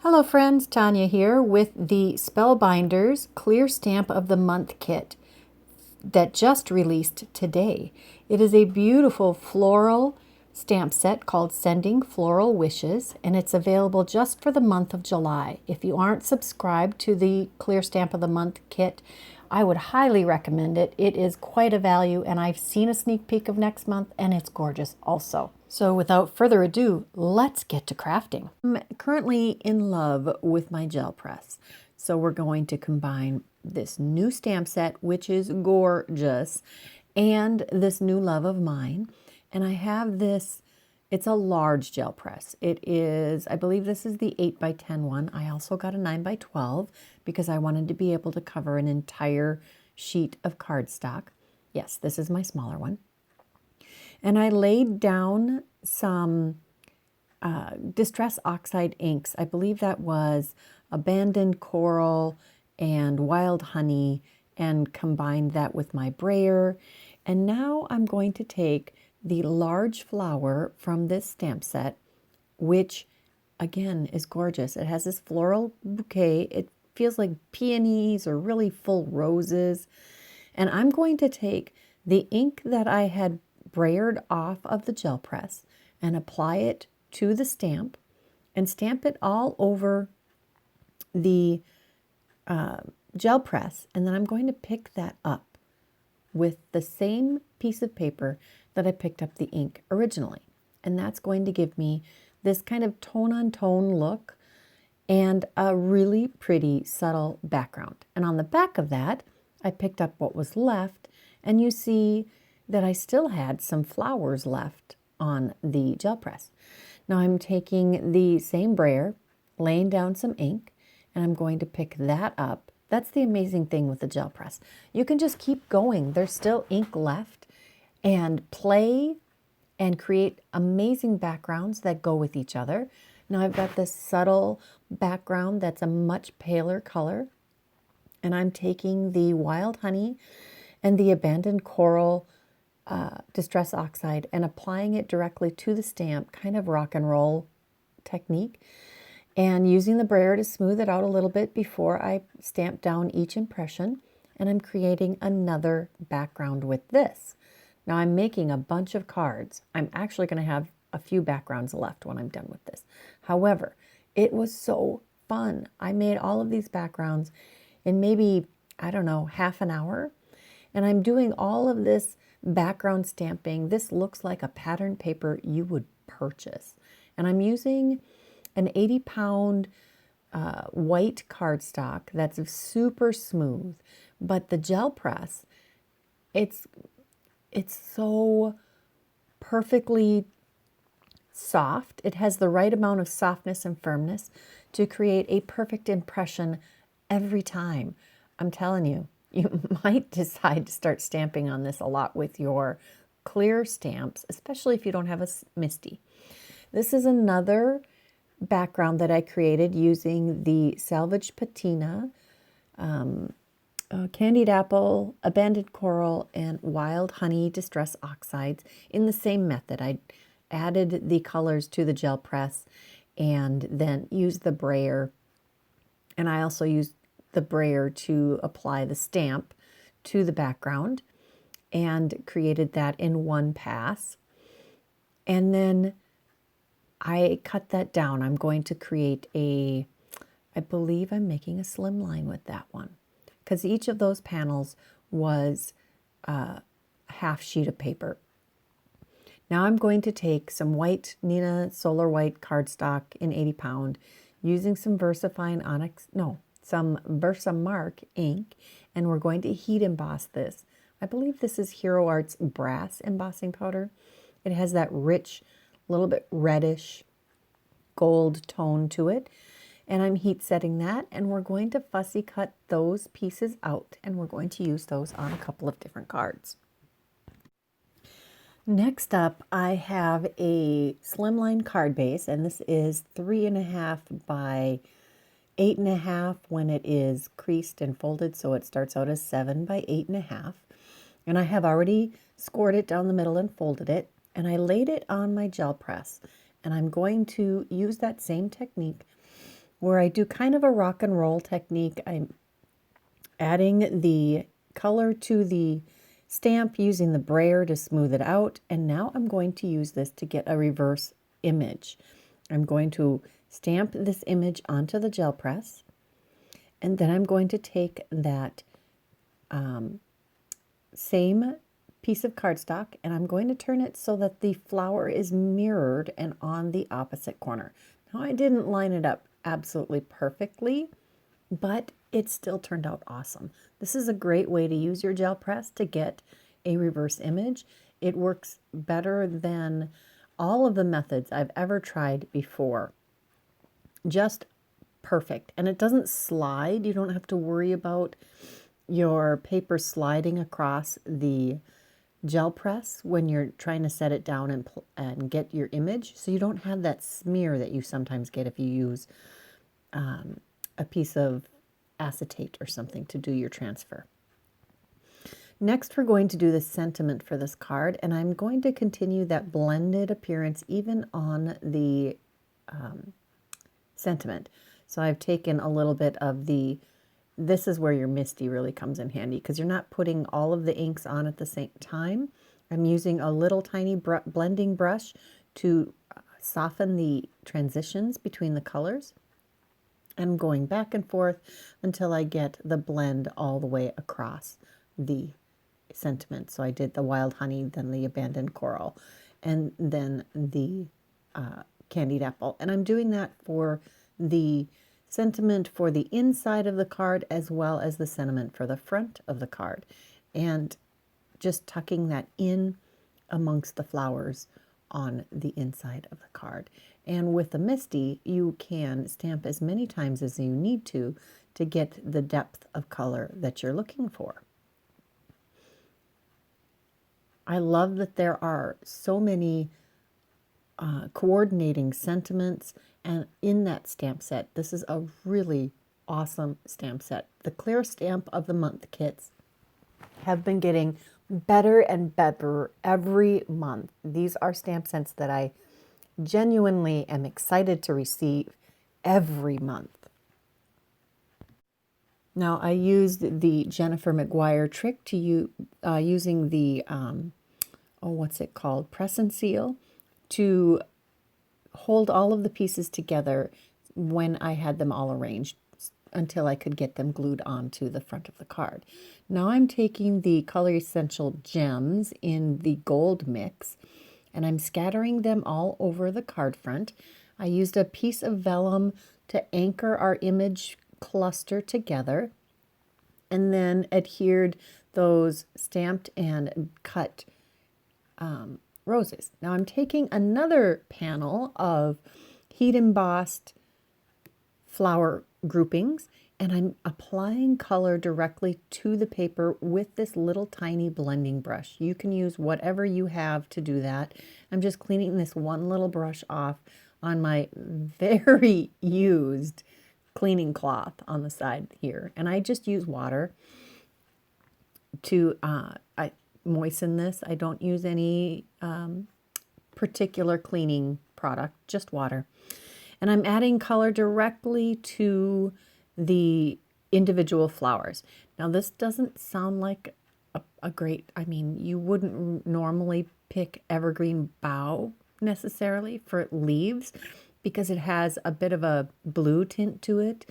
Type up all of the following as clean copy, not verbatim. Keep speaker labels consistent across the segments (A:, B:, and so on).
A: Hello friends, Tanya here with the Spellbinders Clear Stamp of the Month kit that just released today. It is a beautiful floral stamp set called Sending Floral Wishes, and it's available just for the month of July. If you aren't subscribed to the Clear Stamp of the Month kit, I would highly recommend it. It is quite a value, and I've seen a sneak peek of next month, and it's gorgeous also. So without further ado, let's get to crafting. I'm currently in love with my gel press. So we're going to combine this new stamp set, which is gorgeous, and this new love of mine. And I have this, it's a large gel press. It is, I believe this is the 8x10 one. I also got a 9x12 because I wanted to be able to cover an entire sheet of cardstock. Yes, this is my smaller one. And I laid down some Distress Oxide inks. I believe that was Abandoned Coral and Wild Honey, and combined that with my Brayer. And now I'm going to take the large flower from this stamp set, which again is gorgeous. It has this floral bouquet. It feels like peonies or really full roses. And I'm going to take the ink that I had brayered off of the gel press and apply it to the stamp and stamp it all over the gel press. And then I'm going to pick that up with the same piece of paper that I picked up the ink originally. And that's going to give me this kind of tone-on-tone look and a really pretty subtle background. And on the back of that, I picked up what was left, and you see that I still had some flowers left on the gel press. Now I'm taking the same brayer, laying down some ink, and I'm going to pick that up. That's the amazing thing with the gel press. You can just keep going. There's still ink left, and play and create amazing backgrounds that go with each other. Now I've got this subtle background that's a much paler color, and I'm taking the Wild Honey and the Abandoned Coral Distress Oxide and applying it directly to the stamp, kind of rock and roll technique, and using the brayer to smooth it out a little bit before I stamp down each impression. And I'm creating another background with this. Now I'm making a bunch of cards. I'm actually going to have a few backgrounds left when I'm done with this. However, it was so fun. I made all of these backgrounds in maybe, I don't know, half an hour. And I'm doing all of this background stamping. This looks like a pattern paper you would purchase. And I'm using an 80-pound white cardstock that's super smooth. But the gel press, it's so perfectly soft. It has the right amount of softness and firmness to create a perfect impression every time. I'm telling you, you might decide to start stamping on this a lot with your clear stamps, especially if you don't have a MISTI. This is another background that I created using the Salvage Patina, Candied Apple, Abandoned Coral, and Wild Honey Distress Oxides in the same method. I added the colors to the gel press and then used the brayer. And I also used the brayer to apply the stamp to the background and created that in one pass. And then I cut that down. I'm going to create I believe I'm making a slim line with that one, because each of those panels was a half sheet of paper. Now I'm going to take some white Nina Solar White cardstock in 80-pound, using some VersaFine Onyx, no, some Versamark ink, and we're going to heat emboss this. I believe this is Hero Art's brass embossing powder. It has that rich, little bit reddish gold tone to it. And I'm heat setting that, and we're going to fussy cut those pieces out, and we're going to use those on a couple of different cards. Next up, I have a slimline card base, and this is 3.5 by 8.5 when it is creased and folded, so it starts out as 7 by 8.5. And I have already scored it down the middle and folded it, and I laid it on my gel press. And I'm going to use that same technique where I do kind of a rock and roll technique. I'm adding the color to the stamp using the brayer to smooth it out. And now I'm going to use this to get a reverse image. I'm going to stamp this image onto the gel press. And then I'm going to take that same piece of cardstock and I'm going to turn it so that the flower is mirrored and on the opposite corner. Now I didn't line it up absolutely perfectly, but it still turned out awesome. This is a great way to use your gel press to get a reverse image. It works better than all of the methods I've ever tried before. Just perfect. And it doesn't slide. You don't have to worry about your paper sliding across the gel press when you're trying to set it down and get your image. So you don't have that smear that you sometimes get if you use a piece of acetate or something to do your transfer. Next, we're going to do the sentiment for this card, and I'm going to continue that blended appearance even on the sentiment. So I've taken a little bit of this is where your Misty really comes in handy because you're not putting all of the inks on at the same time. I'm using a little tiny blending brush to soften the transitions between the colors. I'm going back and forth until I get the blend all the way across the sentiment. So I did the wild honey, then the abandoned coral, and then the candied apple. And I'm doing that for the sentiment for the inside of the card as well as the sentiment for the front of the card. And just tucking that in amongst the flowers on the inside of the card. And with the Misty, you can stamp as many times as you need to get the depth of color that you're looking for. I love that there are so many coordinating sentiments and in that stamp set. This is a really awesome stamp set. The Clear Stamp of the Month kits have been getting better and better every month. These are stamp sets that I genuinely am excited to receive every month. Now I used the Jennifer McGuire trick to using the what's it called, press and seal, to hold all of the pieces together when I had them all arranged until I could get them glued onto the front of the card. Now I'm taking the Color Essential Gems in the gold mix and I'm scattering them all over the card front. I used a piece of vellum to anchor our image cluster together and then adhered those stamped and cut roses. Now I'm taking another panel of heat embossed flower groupings and I'm applying color directly to the paper with this little tiny blending brush. You can use whatever you have to do that. I'm just cleaning this one little brush off on my very used cleaning cloth on the side here. And I just use water to I moisten this. I don't use any particular cleaning product, just water. And I'm adding color directly to the individual flowers. Now this doesn't sound like a great, I mean, you wouldn't normally pick evergreen bough necessarily for leaves because it has a bit of a blue tint to it,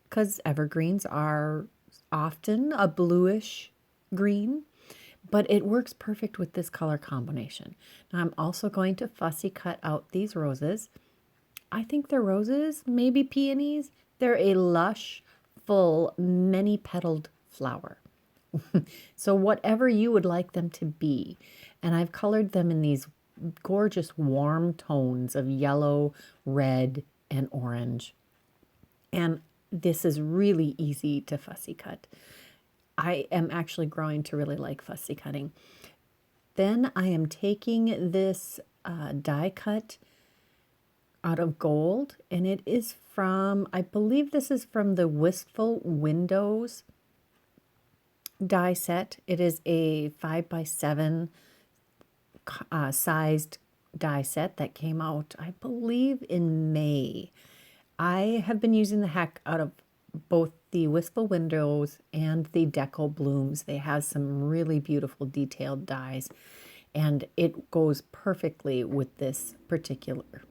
A: because evergreens are often a bluish green, but it works perfect with this color combination. Now I'm also going to fussy cut out these roses. I think they're roses, maybe peonies. They're a lush, full, many-petaled flower. So whatever you would like them to be. And I've colored them in these gorgeous warm tones of yellow, red, and orange. And this is really easy to fussy cut. I am actually growing to really like fussy cutting. Then I am taking this die cut out of gold, and it is from, I believe this is from the Wistful Windows die set. It is a 5x7 sized die set that came out, I believe, in May. I have been using the heck out of both the Wistful Windows and the Deco Blooms. They have some really beautiful detailed dies, and it goes perfectly with this particular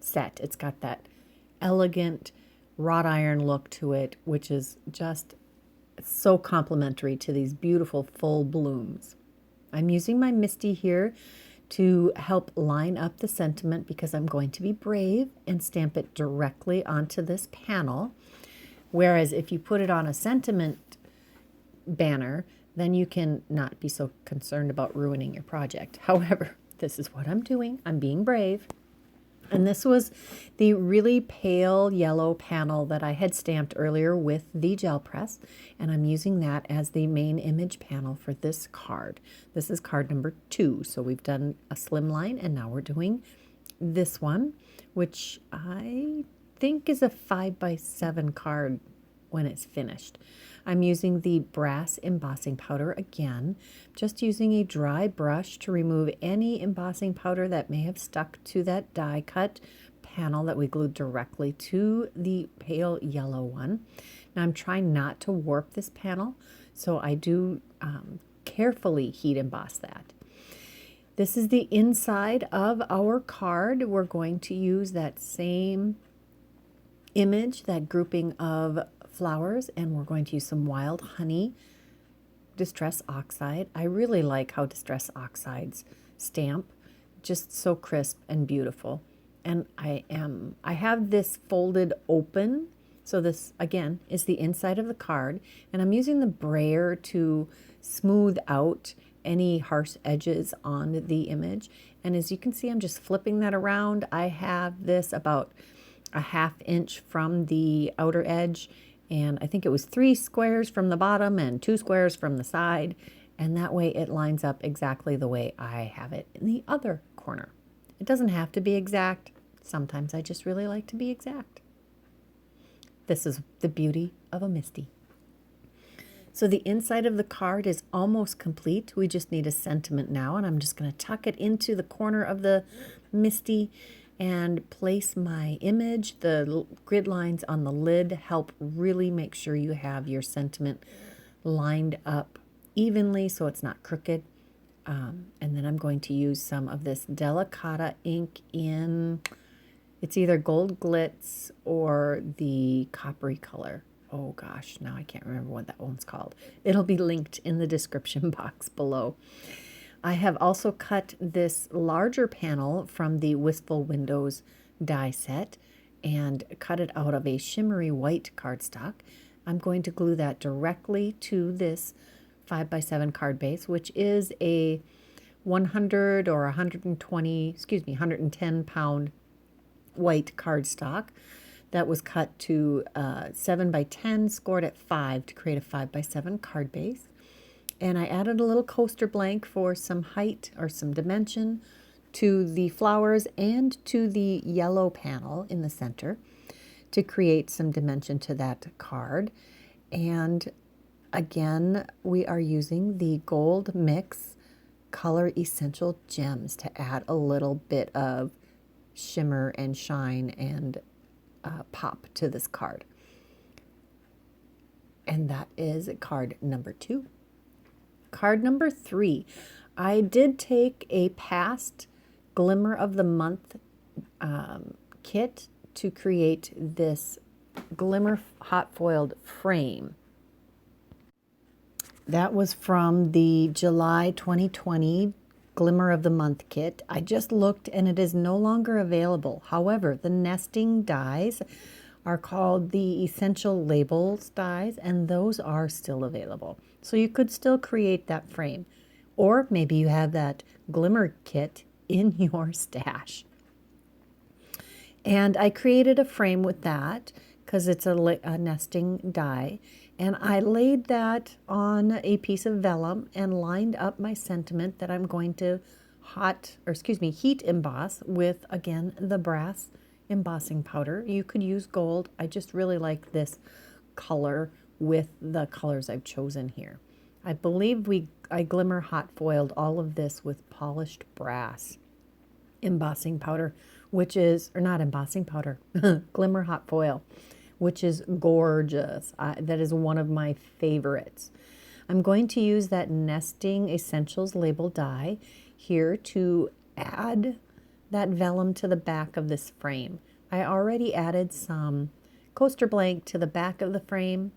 A: set. It's got that elegant wrought iron look to it, which is just so complementary to these beautiful full blooms. I'm using my Misty here to help line up the sentiment because I'm going to be brave and stamp it directly onto this panel. Whereas if you put it on a sentiment banner, then you can not be so concerned about ruining your project. However, this is what I'm doing. I'm being brave. And this was the really pale yellow panel that I had stamped earlier with the gel press. And I'm using that as the main image panel for this card. This is card number 2. So we've done a slimline and now we're doing this one, which I think is a 5x7 card when it's finished. I'm using the brass embossing powder again, just using a dry brush to remove any embossing powder that may have stuck to that die cut panel that we glued directly to the pale yellow one. Now I'm trying not to warp this panel, so I do carefully heat emboss that. This is the inside of our card. We're going to use that same image, that grouping of flowers, and we're going to use some Wild Honey Distress Oxide. I really like how Distress Oxides stamp, just so crisp and beautiful. And I have this folded open, so this again is the inside of the card, and I'm using the brayer to smooth out any harsh edges on the image. And as you can see, I'm just flipping that around. I have this about a 1/2 inch from the outer edge, and I think it was 3 squares from the bottom and 2 squares from the side, and that way it lines up exactly the way I have it in the other corner. It doesn't have to be exact. Sometimes I just really like to be exact. This is the beauty of a Misty. So the inside of the card is almost complete. We just need a sentiment now, and I'm just going to tuck it into the corner of the Misty and place my image. The grid lines on the lid help really make sure you have your sentiment lined up evenly so it's not crooked. And then I'm going to use some of this Delicata ink in, it's either Gold Glitz or the coppery color. Oh gosh, now I can't remember what that one's called. It'll be linked in the description box below. I have also cut this larger panel from the Wistful Windows die set and cut it out of a shimmery white cardstock. I'm going to glue that directly to this 5x7 card base, which is a 100 or 110 pound white cardstock that was cut to 7x10, scored at 5 to create a 5x7 card base. And I added a little coaster blank for some height or some dimension to the flowers and to the yellow panel in the center to create some dimension to that card. And again, we are using the Gold Mix Color Essential Gems to add a little bit of shimmer and shine and pop to this card. And that is card number 2. Card number 3, I did take a past Glimmer of the Month kit to create this Glimmer hot foiled frame. That was from the July 2020 Glimmer of the Month kit. I just looked and it is no longer available. However, the nesting dies are called the Essential Labels dies, and those are still available. So you could still create that frame. Or maybe you have that Glimmer kit in your stash. And I created a frame with that because it's a nesting die. And I laid that on a piece of vellum and lined up my sentiment that I'm going to heat emboss with, again, the brass embossing powder. You could use gold. I just really like this color with the colors I've chosen here. I believe I Glimmer hot foiled all of this with polished brass embossing powder, which is, or not embossing powder, Glimmer hot foil, which is gorgeous. That is one of my favorites. I'm going to use that Nesting Essentials label die here to add that vellum to the back of this frame. I already added some coaster blank to the back of the frame.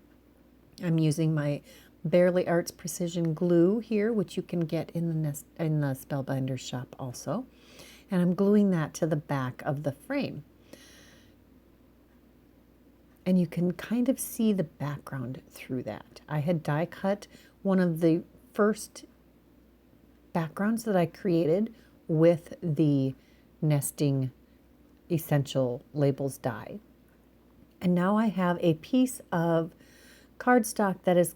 A: I'm using my Barely Arts Precision Glue here, which you can get in the Spellbinders shop also. And I'm gluing that to the back of the frame. And you can kind of see the background through that. I had die cut one of the first backgrounds that I created with the Nesting Essential Labels die. And now I have a piece of cardstock that is,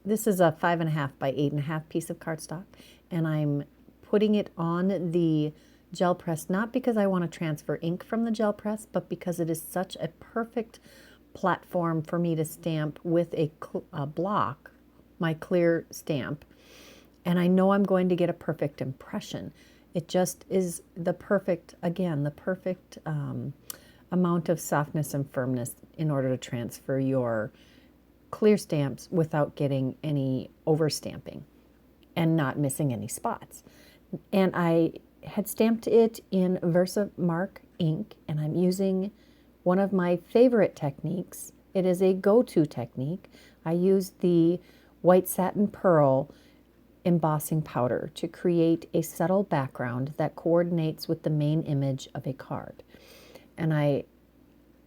A: this is a 5.5 by 8.5 piece of cardstock. And I'm putting it on the gel press, not because I want to transfer ink from the gel press, but because it is such a perfect platform for me to stamp with a block, my clear stamp. And I know I'm going to get a perfect impression. It just is the perfect, again, the perfect amount of softness and firmness in order to transfer your clear stamps without getting any overstamping and not missing any spots. And I had stamped it in VersaMark ink, and I'm using one of my favorite techniques. It is a go-to technique. I use the white satin pearl embossing powder to create a subtle background that coordinates with the main image of a card. And I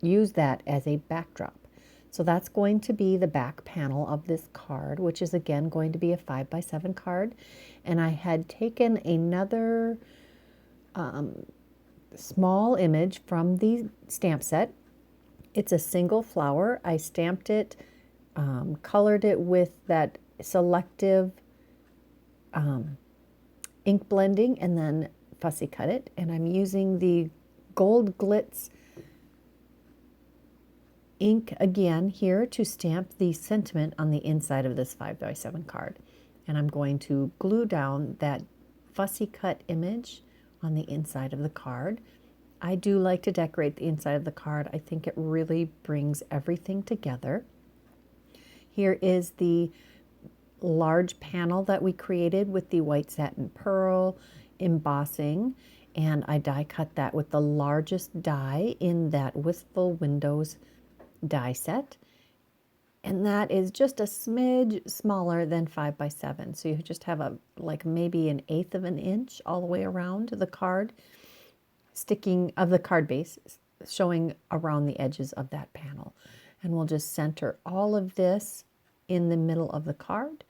A: use that as a backdrop. So that's going to be the back panel of this card, which is again going to be a 5x7 card. And I had taken another small image from the stamp set. It's a single flower. I stamped it, colored it with that selective ink blending, and then fussy cut it. And I'm using the gold Glitz ink again here to stamp the sentiment on the inside of this 5x7 card. And I'm going to glue down that fussy cut image on the inside of the card. I do like to decorate the inside of the card. I think it really brings everything together. Here is the large panel that we created with the white satin pearl embossing, and I die cut that with the largest die in that Wistful Windows die set, and that is just a smidge smaller than 5x7. So you just have a like maybe 1/8 of an inch all the way around the card, sticking of the card base, showing around the edges of that panel. And we'll just center all of this in the middle of the card.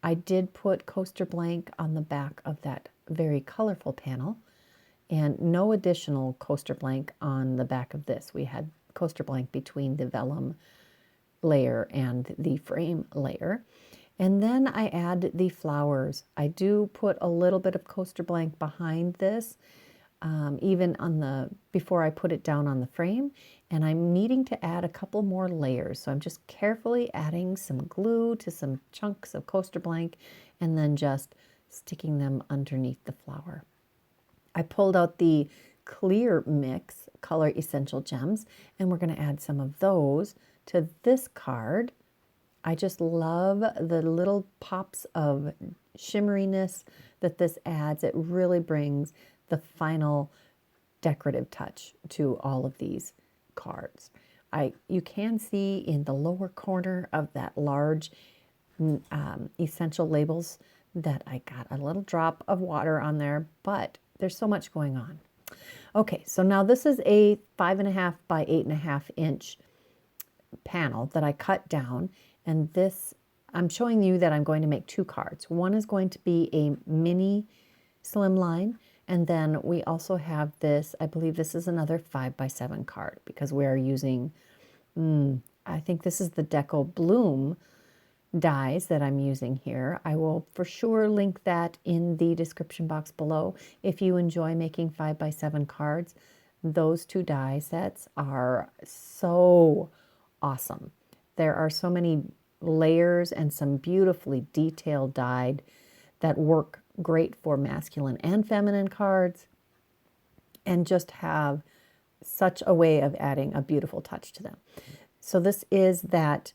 A: I did put coaster blank on the back of that very colorful panel, and no additional coaster blank on the back of this. We had coaster blank between the vellum layer and the frame layer. And then I add the flowers. I do put a little bit of coaster blank behind this, even on the, before I put it down on the frame, and I'm needing to add a couple more layers. So I'm just carefully adding some glue to some chunks of coaster blank and then just sticking them underneath the flower. I pulled out the clear mix color essential gems, and we're going to add some of those to this card. I just love the little pops of shimmeriness that this adds. It really brings the final decorative touch to all of these cards. You can see in the lower corner of that large essential labels that I got a little drop of water on there, but there's so much going on. Okay, so now this is a 5.5 by 8.5 inch panel that I cut down, and this, I'm showing you that I'm going to make two cards. One is going to be a mini slimline, and then we also have this, I believe this is another 5x7 card, because we are using, I think this is the Deco Bloom dies that I'm using here. I will for sure link that in the description box below. If you enjoy making 5x7 cards, those two die sets are so awesome. There are so many layers and some beautifully detailed dyed that work great for masculine and feminine cards. and just have such a way of adding a beautiful touch to them. So this is that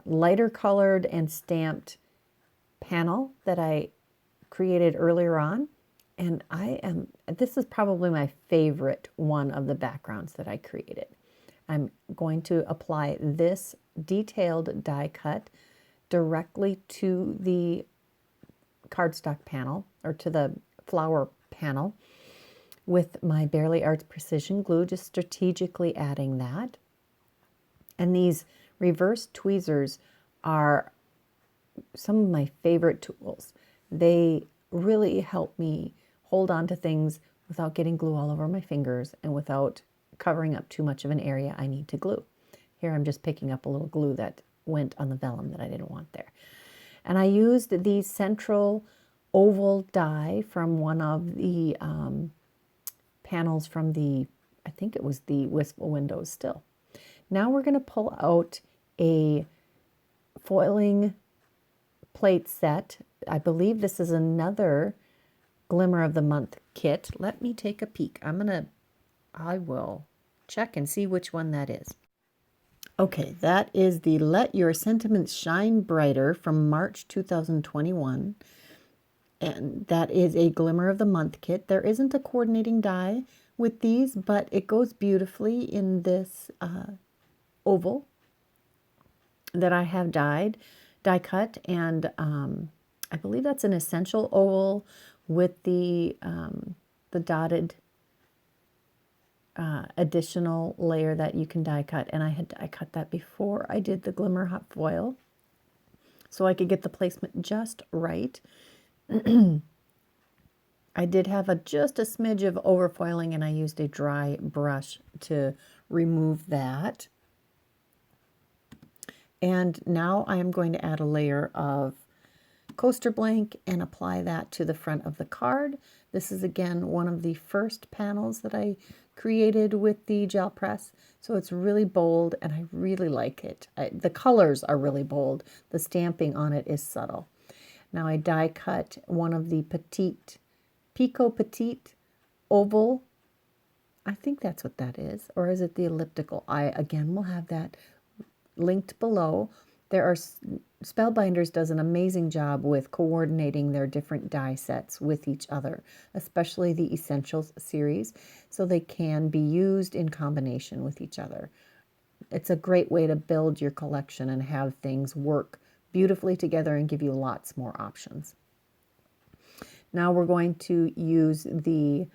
A: lighter colored and stamped panel that I created earlier on. And this is probably my favorite one of the backgrounds that I created. I'm going to apply this detailed die cut directly to the cardstock panel, or to the flower panel, with my Barely Arts Precision Glue, just strategically adding that. And these reverse tweezers are some of my favorite tools. They really help me hold on to things without getting glue all over my fingers and without covering up too much of an area I need to glue. Here I'm just picking up a little glue that went on the vellum that I didn't want there. And I used the central oval die from one of the panels from the, I think it was the Wistful windows still. Now we're going to pull out a foiling plate set. I believe this is another Glimmer of the Month kit. Let me take a peek. I will check and see which one that is. Okay, that is the Let Your Sentiments Shine Brighter from March 2021. And that is a Glimmer of the Month kit. There isn't a coordinating die with these, but it goes beautifully in this oval that I have die cut. And I believe that's an essential oval with the dotted additional layer that you can die cut. And I had die cut that before I did the Glimmer hot foil, so I could get the placement just right. I did have just a smidge of overfoiling, and I used a dry brush to remove that. And now I am going to add a layer of coaster blank and apply that to the front of the card. This is again one of the first panels that I created with the gel press, so it's really bold and I really like it. The colors are really bold. The stamping on it is subtle. Now I die cut one of the Pico Petite oval. I think that's what that is, or is it the elliptical? I again will have that linked below. There are Spellbinders does an amazing job with coordinating their different die sets with each other, especially the Essentials series, so they can be used in combination with each other. It's a great way to build your collection and have things work beautifully together and give you lots more options. Now we're going to use the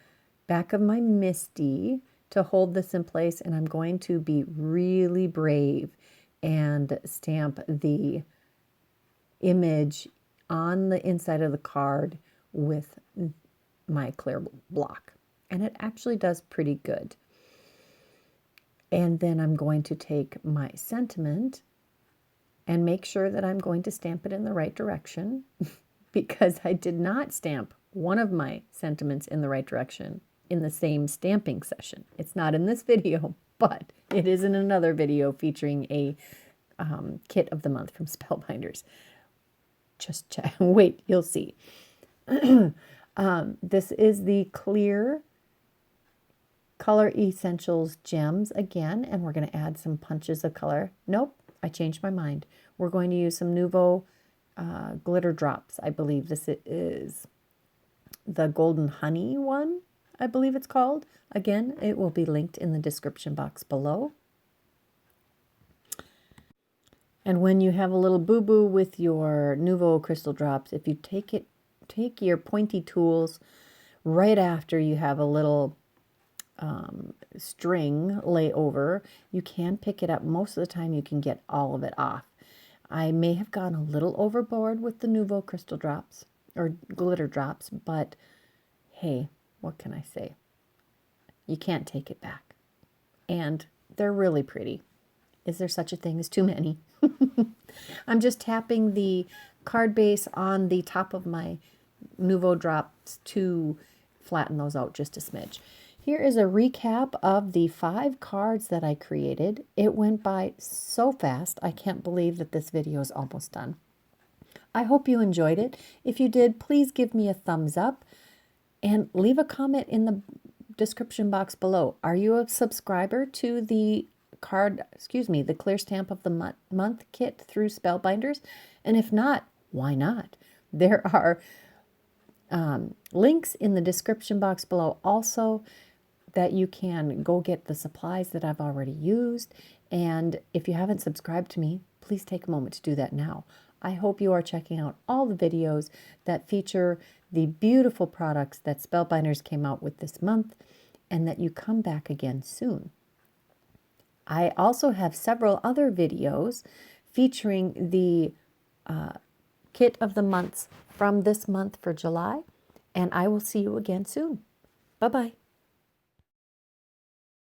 A: back of my Misty to hold this in place, and I'm going to be really brave and stamp the image on the inside of the card with my clear block. And it actually does pretty good. And then I'm going to take my sentiment and make sure that I'm going to stamp it in the right direction because I did not stamp one of my sentiments in the right direction in the same stamping session. It's not in this video, but it is in another video featuring a kit of the month from Spellbinders. Just check. Wait, you'll see. This is the clear Color Essentials gems again, and we're going to add some punches of color. Nope, I changed my mind. We're going to use some Nouveau glitter drops. I believe this is the Golden Honey one, I believe it's called. Again, it will be linked in the description box below. And when you have a little boo-boo with your Nouveau crystal drops, if you take your pointy tools right after you have a little string lay over, you can pick it up. Most of the time you can get all of it off. I may have gone a little overboard with the Nouveau crystal drops or glitter drops, but hey, what can I say? You can't take it back. And they're really pretty. Is there such a thing as too many? I'm just tapping the card base on the top of my Nouveau drops to flatten those out just a smidge. Here is a recap of the 5 cards that I created. It went by so fast. I can't believe that this video is almost done. I hope you enjoyed it. If you did, please give me a thumbs up and leave a comment in the description box below. Are you a subscriber to the the Clear Stamp of the Month kit through Spellbinders? And if not, why not? There are links in the description box below also that you can go get the supplies that I've already used. And if you haven't subscribed to me, please take a moment to do that now. I hope you are checking out all the videos that feature the beautiful products that Spellbinders came out with this month, and that you come back again soon. I also have several other videos featuring the kit of the months from this month for July, and I will see you again soon. Bye-bye.